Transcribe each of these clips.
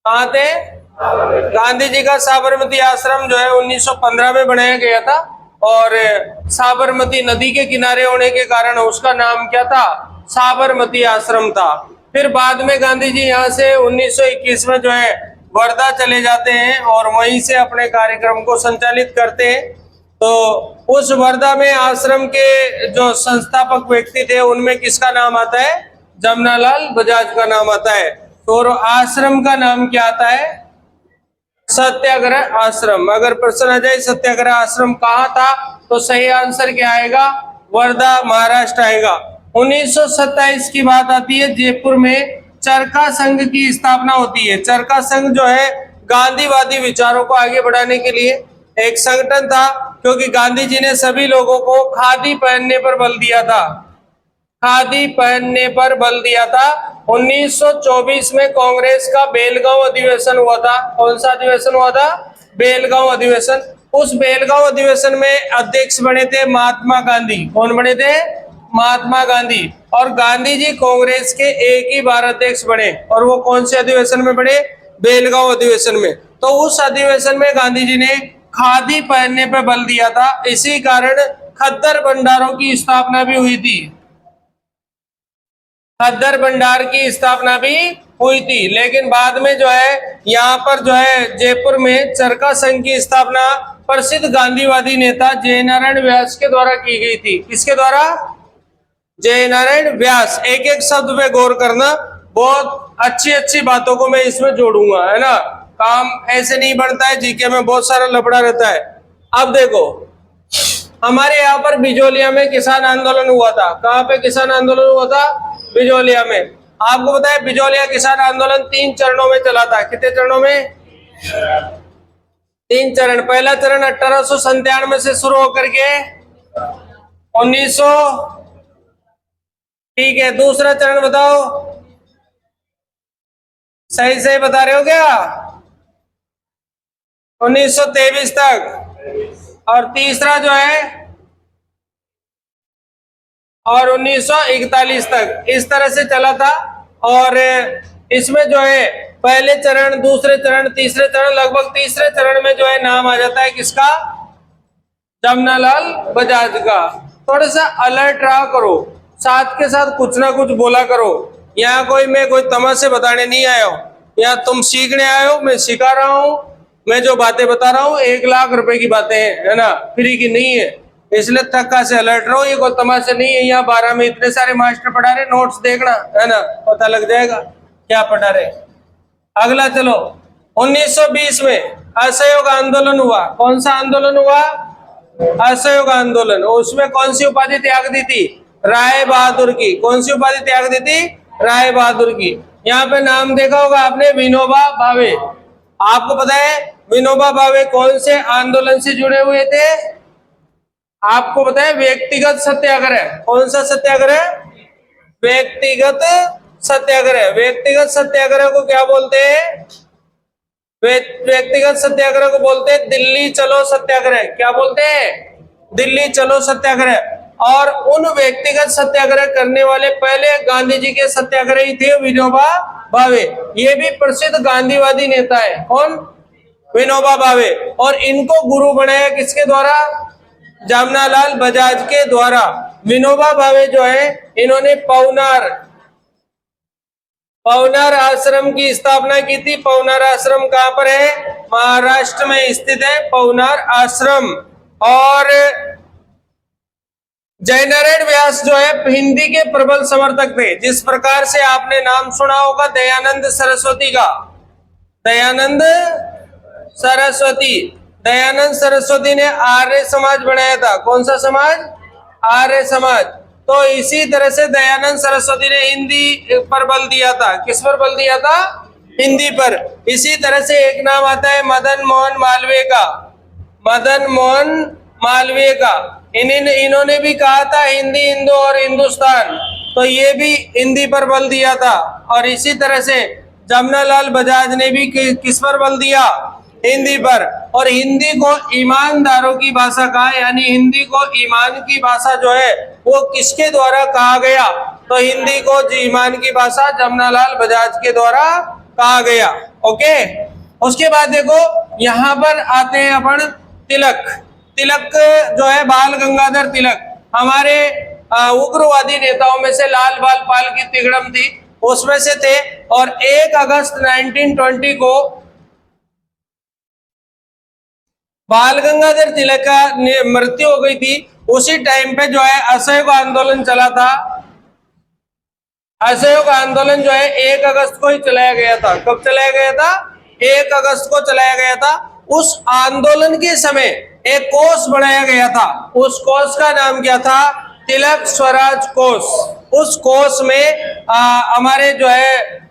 कहाँ थे? गांधी जी का साबरमती आश्रम जो है 1915 में बनाया गया था और साबरमती नदी के किनारे होने के कारण उसका नाम क्या था? साबरमती आश्रम था। फिर बाद में गांधी जी यहाँ से 1921 में जो है वर्धा चले जाते हैं और वहीं से अपने कार्यक्रम को संचालित करते हैं। तो उस वर्धा में आश्रम के जो संस्थापक व्यक्ति थे उनमें किसका नाम आता है? जमनालाल बजाज का नाम आता है। तो आश्रम का नाम क्या आता है? सत्याग्रह आश्रम। अगर प्रश्न आ जाए सत्याग्रह आश्रम कहाँ था तो सही आंसर क्या आएगा? वर्धा, महाराष्ट्र आएगा। 1927 की बात आती है, जयपुर में चरखा संघ की स्थापना होती है। चरखा संघ जो है गांधीवादी विचारों को आगे बढ़ाने के लिए एक संगठन था, क्योंकि गांधी जी ने सभी लोगों को खादी पहनने पर बल दिया था। खादी पहनने पर बल दिया था। 1924 में कांग्रेस का बेलगांव अधिवेशन हुआ था। कौन सा अधिवेशन हुआ था? बेलगांव अधिवेशन। उस बेलगांव अधिवेशन में अध्यक्ष बने थे महात्मा गांधी। कौन बने थे? महात्मा गांधी। और गांधी जी कांग्रेस के एक ही बार अध्यक्ष बने, और वो कौन से अधिवेशन में बने? बेलगांव अधिवेशन में। तो उस अधिवेशन में गांधी जी ने खादी पहनने पर बल दिया था। इसी कारण खद्दर भंडारों की स्थापना भी हुई थी। खद्दर भंडार की स्थापना भी हुई थी। लेकिन बाद में जो है यहाँ पर जो है जयपुर में चरखा संघ की स्थापना प्रसिद्ध गांधीवादी नेता जयनारायण व्यास के द्वारा की गई थी। किसके द्वारा? जयनारायण व्यास। एक एक शब्द पे गौर करना, बहुत अच्छी अच्छी बातों को मैं इसमें जोड़ूंगा, है ना। काम ऐसे नहीं बनता है, जीके में बहुत सारा लफड़ा रहता है। अब देखो, हमारे यहाँ पर बिजोलिया में किसान आंदोलन हुआ था। कहाँ पे किसान आंदोलन हुआ था? बिजोलिया में। आपको पता है बिजोलिया किसान आंदोलन 3 चरणों में चला था। कितने चरणों में? 3 चरण। पहला चरण 1897 से शुरू होकर के 1900, ठीक है। दूसरा चरण बताओ, सही सही बता रहे हो क्या? 1923 तक। और तीसरा जो है और 1941 तक। इस तरह से चला था। और इसमें जो है पहले चरण, दूसरे चरण, तीसरे चरण, लगभग तीसरे चरण में जो है नाम आ जाता है किसका? जमनालाल बजाज का। थोड़ा सा अलर्ट रहा करो, साथ के साथ कुछ ना कुछ बोला करो। यहाँ मैं कोई तमाशे बताने नहीं आया हूँ, यहाँ तुम सीखने आए हो। मैं सिखा रहा हूँ, मैं जो बातें बता रहा हूँ 1 लाख रुपए की बातें हैं, है ना, फ्री की नहीं है। इसलिए तक्का से अलर्ट रहो, ये कोई तमाशा नहीं है। यहाँ 12 में इतने सारे मास्टर पढ़ा रहे, नोट्स देखना, है ना, पता लग जाएगा क्या पढ़ा रहे। अगला चलो, 1920 में असहयोग आंदोलन हुआ। कौन सा आंदोलन हुआ? असहयोग आंदोलन। उसमें कौन सी उपाधि त्याग दी थी? राय बहादुर की। कौन सी उपाधि त्याग दी थी? राय बहादुर की। यहाँ पे नाम देखा होगा आपने, विनोबा भावे। आपको पता है विनोबा भावे कौन से आंदोलन से जुड़े हुए थे? आपको पता है? व्यक्तिगत सत्याग्रह। कौन सा सत्याग्रह? व्यक्तिगत सत्याग्रह। व्यक्तिगत सत्याग्रह को क्या बोलते हैं? व्यक्तिगत सत्याग्रह को बोलते हैं दिल्ली चलो सत्याग्रह। क्या बोलते हैं? दिल्ली चलो सत्याग्रह। और उन व्यक्तिगत सत्याग्रह करने वाले पहले गांधी जी के सत्याग्रही थे विनोबा भावे। ये भी प्रसिद्ध गांधीवादी नेता है। कौन? विनोबा भावे। और इनको गुरु बनाया किसके द्वारा? जमनालाल बजाज के द्वारा। विनोबा भावे जो है इन्होंने पवनार आश्रम की स्थापना की थी। पवनार आश्रम कहाँ पर है? महाराष्ट्र में स्थित है पवनार आश्रम। और जयनारायण व्यास जो है हिंदी के प्रबल समर्थक थे। जिस प्रकार से आपने नाम सुना होगा दयानंद सरस्वती का। दयानंद सरस्वती। दयानंद सरस्वती ने आर्य समाज बनाया था। कौन सा समाज? आर्य समाज। तो इसी तरह से दयानंद सरस्वती ने हिंदी पर बल दिया था। किस पर बल दिया था? हिंदी पर। इसी तरह से एक नाम आता है मदन मोहन मालवीय का। मदन मोहन मालवीय का। इन्होंने भी कहा था हिंदी हिंदू और हिंदुस्तान, तो ये भी हिंदी पर बल दिया था। और इसी तरह से जमनालाल बजाज ने भी किस पर बल दिया? हिंदी पर। और हिंदी को ईमानदारों की भाषा कहा, यानी हिंदी को ईमान की भाषा जो है वो किसके द्वारा कहा गया? तो हिंदी को ईमान की भाषा जमनालाल बजाज के द्वारा कहा गया। ओके। उसके बाद देखो यहाँ पर आते हैं अपन तिलक। तिलक जो है बाल गंगाधर तिलक हमारे उग्रवादी नेताओं में से लाल बाल पाल की तिगड़म थी उसमें से थे। और 1 अगस्त 1920 को बाल गंगाधर तिलक का मृत्यु हो गई थी। उसी टाइम पे जो है असहयोग आंदोलन चला था। असहयोग आंदोलन जो है 1 अगस्त को ही चलाया गया था। कब चलाया गया था? 1 अगस्त को चलाया गया था। उस आंदोलन के समय एक कोष बनाया गया था। उस कोष का नाम क्या था? तिलक स्वराज कोष। उस कोष में हमारे जो है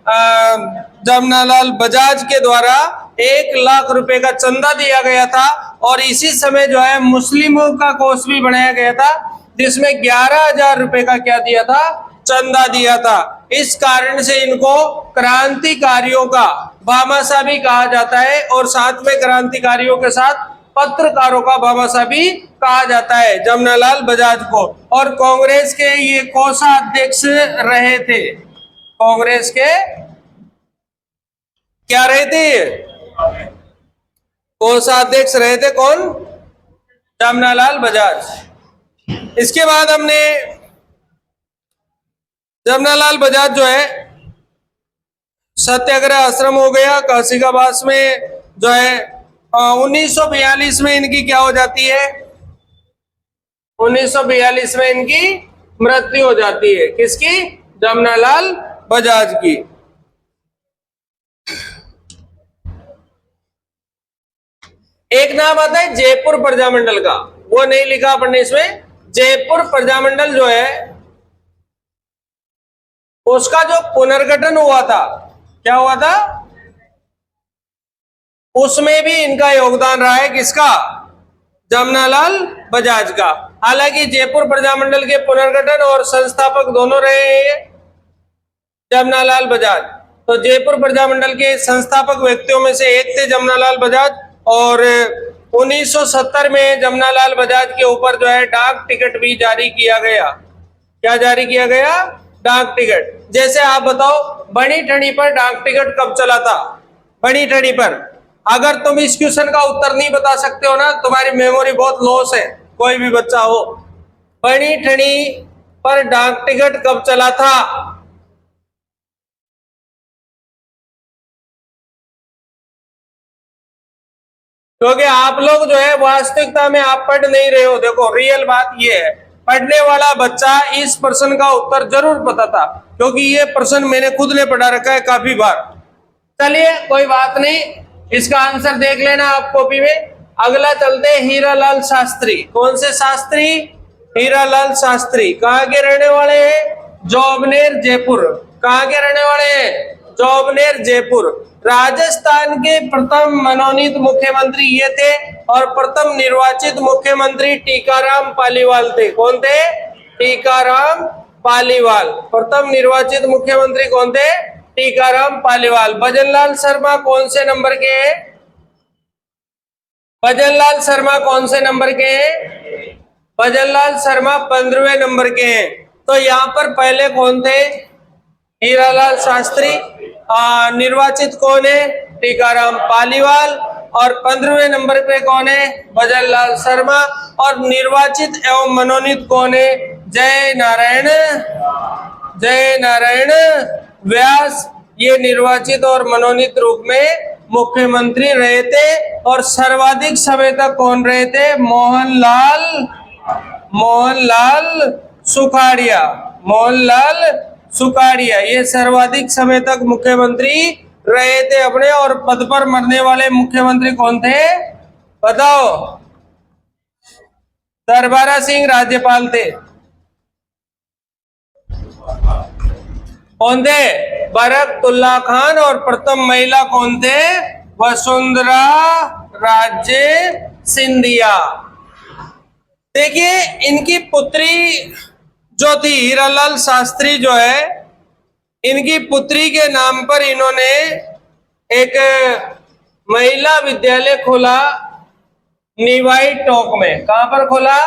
जमनालाल बजाज के द्वारा 1 लाख रुपए का चंदा दिया गया था। और इसी समय जो है मुस्लिमों का कोष भी बनाया गया था जिसमें 11,000 रुपए का क्या दिया था? चंदा दिया था। इस कारण से इनको क्रांतिकारियों का भामाशाह भी कहा जाता है और साथ में क्रांतिकारियों के साथ पत्रकारों का भामाशाह भी कहा जाता है जमनालाल बजाज को। और कांग्रेस के ये कोषाध्यक्ष रहे थे। कांग्रेस के क्या रहे थे? ये कोषाध्यक्ष रहे थे। कौन? जमनालाल बजाज। इसके बाद हमने जमनालाल बजाज जो है सत्याग्रह आश्रम हो गया काशिकाबास में जो है 1942 में इनकी क्या हो जाती है? 1942 में इनकी मृत्यु हो जाती है। किसकी? जमनालाल बजाज की। एक नाम आता है जयपुर प्रजामंडल का, वो नहीं लिखा अपन ने इसमें। जयपुर प्रजामंडल जो है उसका जो पुनर्गठन हुआ था, क्या हुआ था? उसमें भी इनका योगदान रहा है। किसका? जमनालाल बजाज का। हालांकि जयपुर प्रजामंडल के पुनर्गठन और संस्थापक दोनों रहे हैं जमनालाल बजाज। तो जयपुर प्रजामंडल के संस्थापक व्यक्तियों में से एक थे जमनालाल बजाज। और 1970 में जमनालाल बजाज के ऊपर जो है डाक टिकट भी जारी किया गया। क्या जारी किया गया? डाक टिकट। जैसे आप बताओ बनी ठनी पर डाक टिकट कब चला था? बनी ठनी पर। अगर तुम इस क्वेश्चन का उत्तर नहीं बता सकते हो ना, तुम्हारी मेमोरी बहुत लॉस है, कोई भी बच्चा हो। बनी ठनी पर डाक टिकट कब चला था? क्योंकि आप लोग जो है वास्तविकता में आप पढ़ नहीं रहे हो। देखो रियल बात ये है, पढ़ने वाला बच्चा इस प्रश्न का उत्तर जरूर पता था, क्योंकि ये प्रश्न मैंने खुद ने पढ़ा रखा है काफी बार। चलिए कोई बात नहीं, इसका आंसर देख लेना आप कॉपी में। अगला चलते हैं हीरालाल शास्त्री। कौन से शास्त्री? हीरालाल शास्त्री। कहाँ के रहने वाले हैं? जोबनेर जयपुर। कहाँ के रहने वाले हैं? जोबनेर जयपुर। राजस्थान के प्रथम मनोनीत मुख्यमंत्री ये थे और प्रथम निर्वाचित मुख्यमंत्री टीकाराम पालीवाल थे। कौन थे? टीकाराम पालीवाल। प्रथम निर्वाचित मुख्यमंत्री कौन थे? टीकाराम पालीवाल। भजनलाल शर्मा कौन से नंबर के हैं? भजनलाल शर्मा कौन से नंबर के हैं? भजनलाल शर्मा 15वें नंबर के हैं। तो यहाँ पर पहले कौन थे? हीरालाल शास्त्री। निर्वाचित कौन है? टीकाराम पालीवाल। और 15वें नंबर पे कौन है? भजनलाल शर्मा। और निर्वाचित एवं मनोनीत कौन है? जय नारायण व्यास। ये निर्वाचित और मनोनीत रूप में मुख्यमंत्री रहे थे। और सर्वाधिक समय तक कौन रहे थे? मोहनलाल सुखाड़िया। मोहनलाल सुखाड़िया ये सर्वाधिक समय तक मुख्यमंत्री रहे थे अपने। और पद पर मरने वाले मुख्यमंत्री कौन थे? बताओ। दरबारा सिंह राज्यपाल थे। कौन थे? बरकतुल्ला खान। और प्रथम महिला कौन थे? वसुंधरा राजे सिंधिया। देखिए इनकी पुत्री जो थी हीरालाल शास्त्री जो है, इनकी पुत्री के नाम पर इन्होंने एक महिला विद्यालय खोला निवाई टोक में। कहां पर खोला?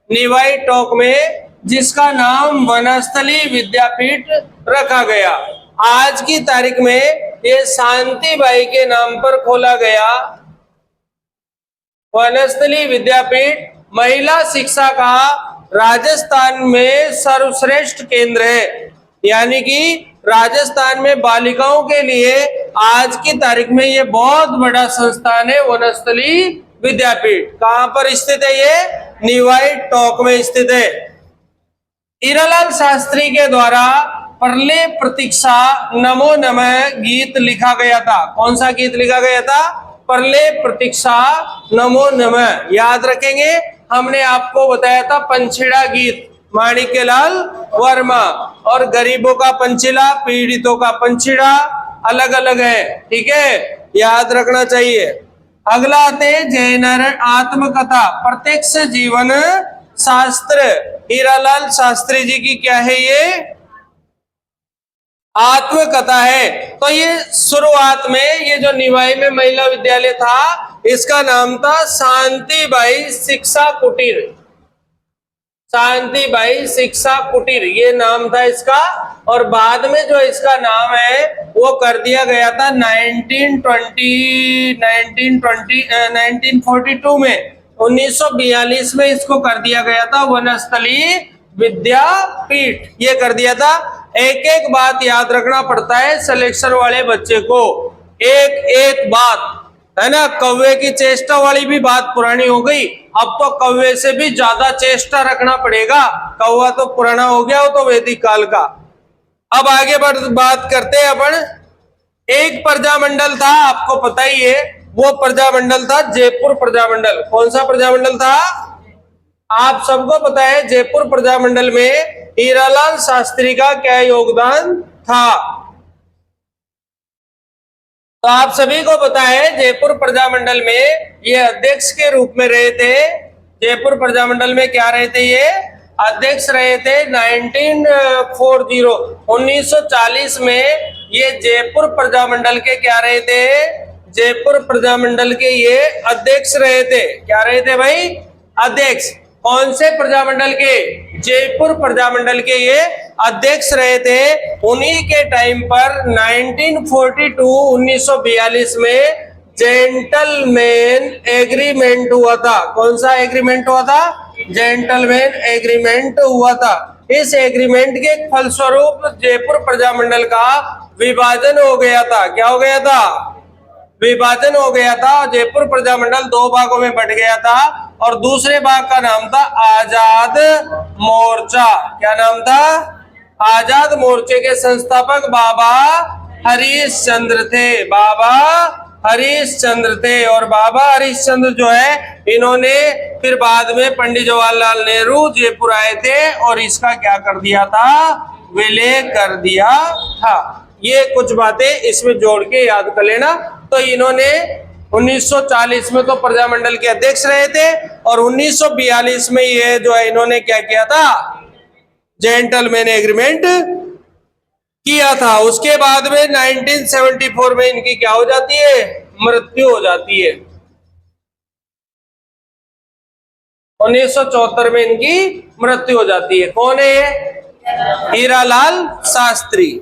निवाई टोक में, जिसका नाम वनस्थली विद्यापीठ रखा गया। आज की तारीख में ये शांतिबाई के नाम पर खोला गया वनस्थली विद्यापीठ महिला शिक्षा का राजस्थान में सर्वश्रेष्ठ केंद्र है। यानी कि राजस्थान में बालिकाओं के लिए आज की तारीख में ये बहुत बड़ा संस्थान है वनस्थली विद्यापीठ। कहां पर स्थित है ये? निवाई टोंक में स्थित है। हीरालाल शास्त्री के द्वारा परले प्रतीक्षा नमो नमः गीत लिखा गया था। कौन सा गीत लिखा गया था? परले प्रतीक्षा नमो नमः। याद रखेंगे, हमने आपको बताया था पंछीड़ा गीत माणिक्यलाल वर्मा, और गरीबों का पंछीला, पीड़ितों का पंछीड़ा अलग अलग है, ठीक है, याद रखना चाहिए। अगला आते जैनर आत्मकथा प्रत्यक्ष जीवन शास्त्र। हीरालाल शास्त्री जी की क्या है? ये आत्मकथा है। तो ये शुरुआत में ये जो निवाई में महिला विद्यालय था इसका नाम था शांतिबाई शिक्षा कुटीर। शांतिबाई शिक्षा कुटीर ये नाम था इसका, और बाद में जो इसका नाम है वो कर दिया गया था 1942 में, 1942 में इसको कर दिया गया था वनस्थली विद्यापीठ, ये कर दिया था। एक एक बात याद रखना पड़ता है सिलेक्शन वाले बच्चे को, एक एक बात है ना। कौवे की चेष्टा वाली भी बात पुरानी हो गई, अब तो कौवे से भी ज्यादा चेष्टा रखना पड़ेगा। कौवा तो पुराना हो गया, वो तो वैदिक काल का। अब आगे बात करते हैं अपन। एक प्रजामंडल था, आपको पता ही है, वो प्रजामंडल था जयपुर प्रजामंडल। कौन सा प्रजामंडल था? आप सबको पता है जयपुर प्रजामंडल में हीरालाल शास्त्री का क्या योगदान था। तो आप सभी को पता है जयपुर प्रजामंडल में ये अध्यक्ष के रूप में रहे थे। जयपुर प्रजामंडल में क्या रहे थे? ये अध्यक्ष रहे थे 1940 में ये जयपुर प्रजामंडल के क्या रहे थे? जयपुर प्रजामंडल के ये अध्यक्ष रहे थे। क्या रहे थे भाई? अध्यक्ष। कौन से प्रजामंडल के? जयपुर प्रजामंडल के ये अध्यक्ष रहे थे। उन्हीं के टाइम पर 1942 में जेंटलमैन एग्रीमेंट हुआ था। कौन सा एग्रीमेंट हुआ था? जेंटलमैन एग्रीमेंट हुआ था। इस एग्रीमेंट के फलस्वरूप जयपुर प्रजामंडल का विभाजन हो गया था। क्या हो गया था? विभाजन हो गया था। जयपुर प्रजामंडल दो भागों में बट गया था, और दूसरे भाग का नाम था आजाद मोर्चा। क्या नाम था? आजाद मोर्चे के संस्थापक बाबा हरीश चंद्र थे। बाबा हरीश चंद्र थे। और बाबा हरीश चंद्र जो है, इन्होंने फिर बाद में पंडित जवाहरलाल नेहरू जयपुर आए थे और इसका क्या कर दिया था? विलय कर दिया था। ये कुछ बातें इसमें जोड़ के याद कर लेना। तो इन्होंने 1940 में तो प्रजामंडल के अध्यक्ष रहे थे, और 1942 में ये जो है इन्होंने क्या किया था? जेंटलमैन एग्रीमेंट किया था। उसके बाद में 1974 में इनकी क्या हो जाती है? मृत्यु हो जाती है। 1974 में इनकी मृत्यु हो जाती है। कौन है ये? हीरालाल शास्त्री।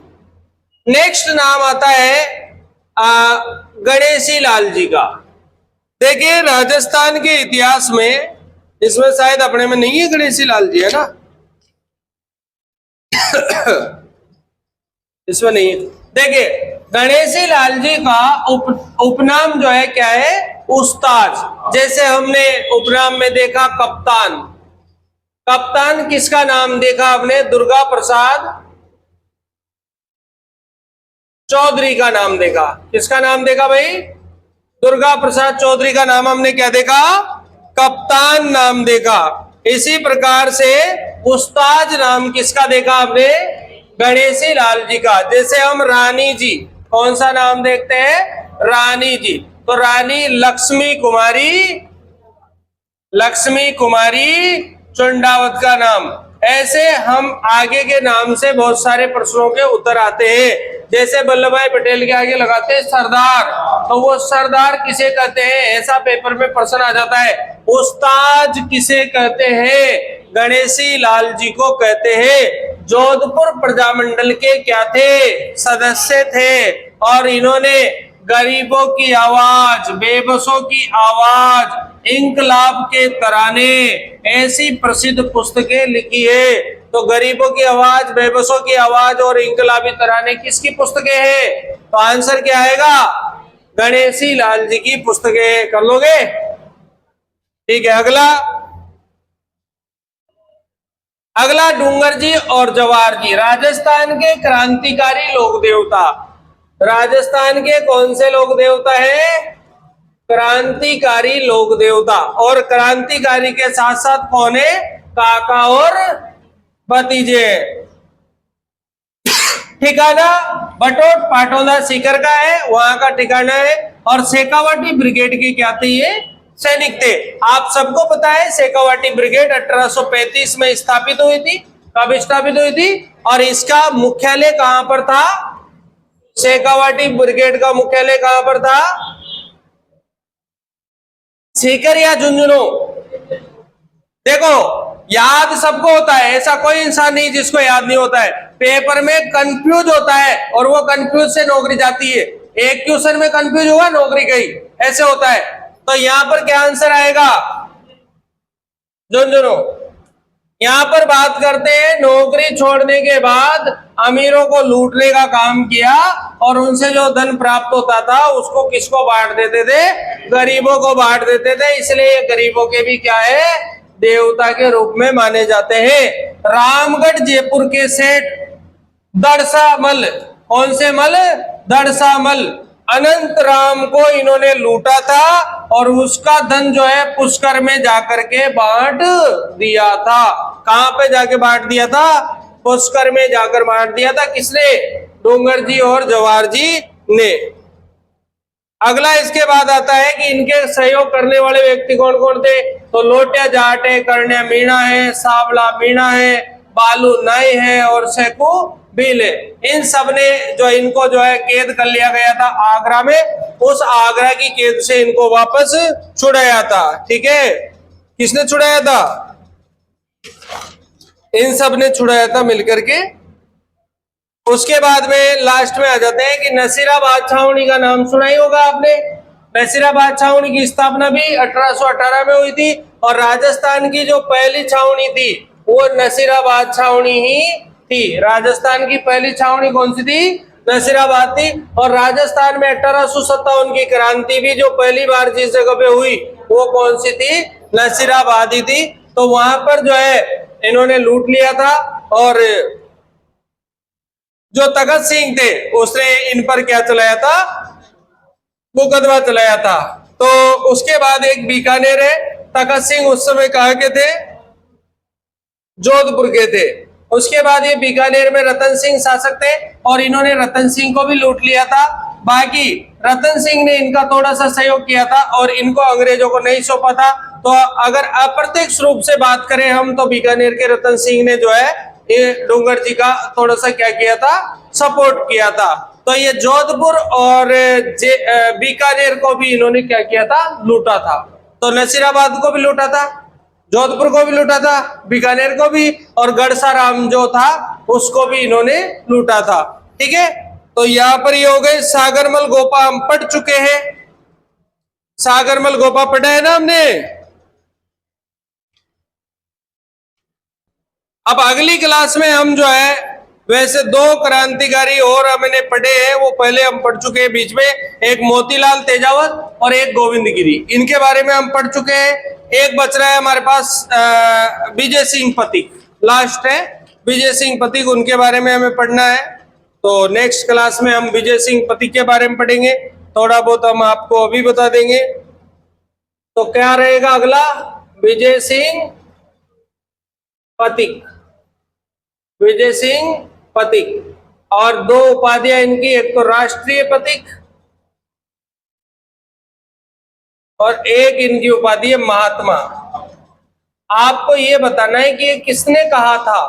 नेक्स्ट नाम आता है गणेशी लाल जी का। देखिए राजस्थान के इतिहास में, इसमें शायद अपने में नहीं है गणेशी लाल जी, है ना? इसमें नहीं है। देखिए गणेशी लाल जी का उपनाम जो है क्या है? उस्ताद। जैसे हमने उपनाम में देखा कप्तान। कप्तान किसका नाम देखा हमने? दुर्गा प्रसाद चौधरी का नाम देखा। किसका नाम देखा भाई? दुर्गा प्रसाद चौधरी का नाम हमने क्या देखा? कप्तान नाम देखा। इसी प्रकार से उस्ताद नाम किसका देखा हमने? गणेशी लाल जी का। जैसे हम रानी जी, कौन सा नाम देखते हैं? रानी जी। तो रानी लक्ष्मी कुमारी चुंडावत का नाम। ऐसे हम आगे के नाम से बहुत सारे प्रश्नों के उत्तर आते हैं। जैसे वल्लभ भाई पटेल के आगे लगाते हैं सरदार, तो वो सरदार किसे कहते हैं? ऐसा पेपर में प्रश्न आ जाता है। उस्ताद किसे कहते हैं? गणेशी लाल जी को कहते हैं। जोधपुर प्रजामंडल के क्या थे? सदस्य थे। और इन्होंने गरीबों की आवाज, बेबसों की आवाज, इंकलाब के तराने, ऐसी प्रसिद्ध पुस्तकें लिखी है। तो गरीबों की आवाज, बेबसों की आवाज और इंकलाबी तराने किसकी पुस्तकें हैं? तो आंसर क्या आएगा? गणेशी लाल जी की पुस्तकें। कर लोगे? ठीक है। अगला डूंगर जी और जवाहर जी, राजस्थान के क्रांतिकारी लोक देवता। राजस्थान के कौन से लोक देवता है? क्रांतिकारी लोक देवता। और क्रांतिकारी के साथ साथ कौन है? काका और भतीजे। ठिकाना बटोट पाटौदा सीकर का है, वहां का ठिकाना है। और शेखावाटी ब्रिगेड के क्या थे? ये सैनिक थे। आप सबको पता है शेखावाटी ब्रिगेड 1835 में स्थापित हुई थी। कब स्थापित हुई थी? और इसका मुख्यालय कहां पर था? शेखावाटी ब्रिगेड का मुख्यालय कहां पर था? सीकर या झुंझुनू? देखो, याद सबको होता है, ऐसा कोई इंसान नहीं जिसको याद नहीं होता है। पेपर में कंफ्यूज होता है और वो कंफ्यूज से नौकरी जाती है। एक क्वेश्चन में कंफ्यूज हुआ, नौकरी गई, ऐसे होता है। तो यहां पर क्या आंसर आएगा? झुंझुनू। यहां पर बात करते हैं, नौकरी छोड़ने के बाद अमीरों को लूटने का काम किया और उनसे जो धन प्राप्त होता था उसको किसको बांट देते थे? गरीबों को बांट देते थे। इसलिए गरीबों के भी क्या है? देवता के रूप में माने जाते हैं। रामगढ़ जयपुर के सेठ दड़सा मल, कौन से मल? दड़सा मल, अनंत राम को इन्होंने लूटा था और उसका धन जो है पुष्कर में जाकर के बांट दिया था। कहां पे जाके बांट दिया था? पुष्कर में जाकर बांट दिया था। किसने? डूंगर जी और जवाहर जी ने। अगला इसके बाद आता है कि इनके सहयोग करने वाले व्यक्ति कौन कौन थे? तो लोटिया जाट है, कर्ण्या मीणा है, सावला मीणा है, बालू नाई है और सेकू भील है। इन सब ने जो इनको जो है कैद कर लिया गया था आगरा में, उस आगरा की कैद से इनको वापस छुड़ाया था। ठीक है, किसने छुड़ाया था? इन सब ने छुड़ाया था मिलकर के। उसके बाद में लास्ट में आ जाते हैं कि नसीराबाद छावनी का नाम सुना ही होगा आपने। नसीराबाद छावनी की स्थापना भी 1818 में हुई थी और राजस्थान की जो पहली छावनी थी वो नसीराबाद छावनी ही थी। राजस्थान की पहली छावनी कौन सी थी? नसीराबाद थी। और राजस्थान में 1857 की क्रांति भी जो पहली बार जिस जगह पे हुई वो कौन सी थी? नसीराबाद ही थी। तो वहां पर जो है इन्होंने लूट लिया था और जो तखत सिंह थे उसने इन पर क्या चलाया था? मुकदमा चलाया था। तो उसके बाद एक बीकानेर है। तखत सिंह उस समय कहाँ के थे? जोधपुर के थे। उसके बाद ये बीकानेर में रतन सिंह शासक थे और इन्होंने रतन सिंह को भी लूट लिया था। बाकी रतन सिंह ने इनका थोड़ा सा सहयोग किया था और इनको अंग्रेजों को नहीं सौंपा था। तो अगर अप्रत्यक्ष रूप से बात करें हम तो बीकानेर के रतन सिंह ने जो है ये डूंगर जी का थोड़ा सा क्या किया था? सपोर्ट किया था। तो ये जोधपुर और बीकानेर को भी इन्होंने क्या किया था? लूटा था। तो नसीराबाद को भी लूटा था, जोधपुर को भी लूटा था, बीकानेर को भी, और गढ़साराम जो था उसको भी इन्होंने लूटा था। ठीक है, तो यहां पर ये हो गए। सागरमल गोपा हम पढ़ चुके हैं। सागरमल गोपा पढ़ा है ना हमने। अब अगली क्लास में हम जो है वैसे दो क्रांतिकारी और हमने पढ़े हैं, वो पहले हम पढ़ चुके हैं बीच में, एक मोतीलाल तेजावत और एक गोविंद गिरी। इनके बारे में हम पढ़ चुके हैं। एक बच रहा है हमारे पास विजय सिंह पथिक, लास्ट है विजय सिंह पथिक, उनके बारे में हमें पढ़ना है। तो नेक्स्ट क्लास में हम विजय सिंह पथिक के बारे में पढ़ेंगे। थोड़ा बहुत हम आपको अभी बता देंगे। तो क्या रहेगा अगला? विजय सिंह पथिक, विजय सिंह पथिक। और दो उपाधियां इनकी, एक तो राष्ट्रीय पथिक और एक इनकी उपाधि है महात्मा। आपको ये बताना है कि ये किसने कहा था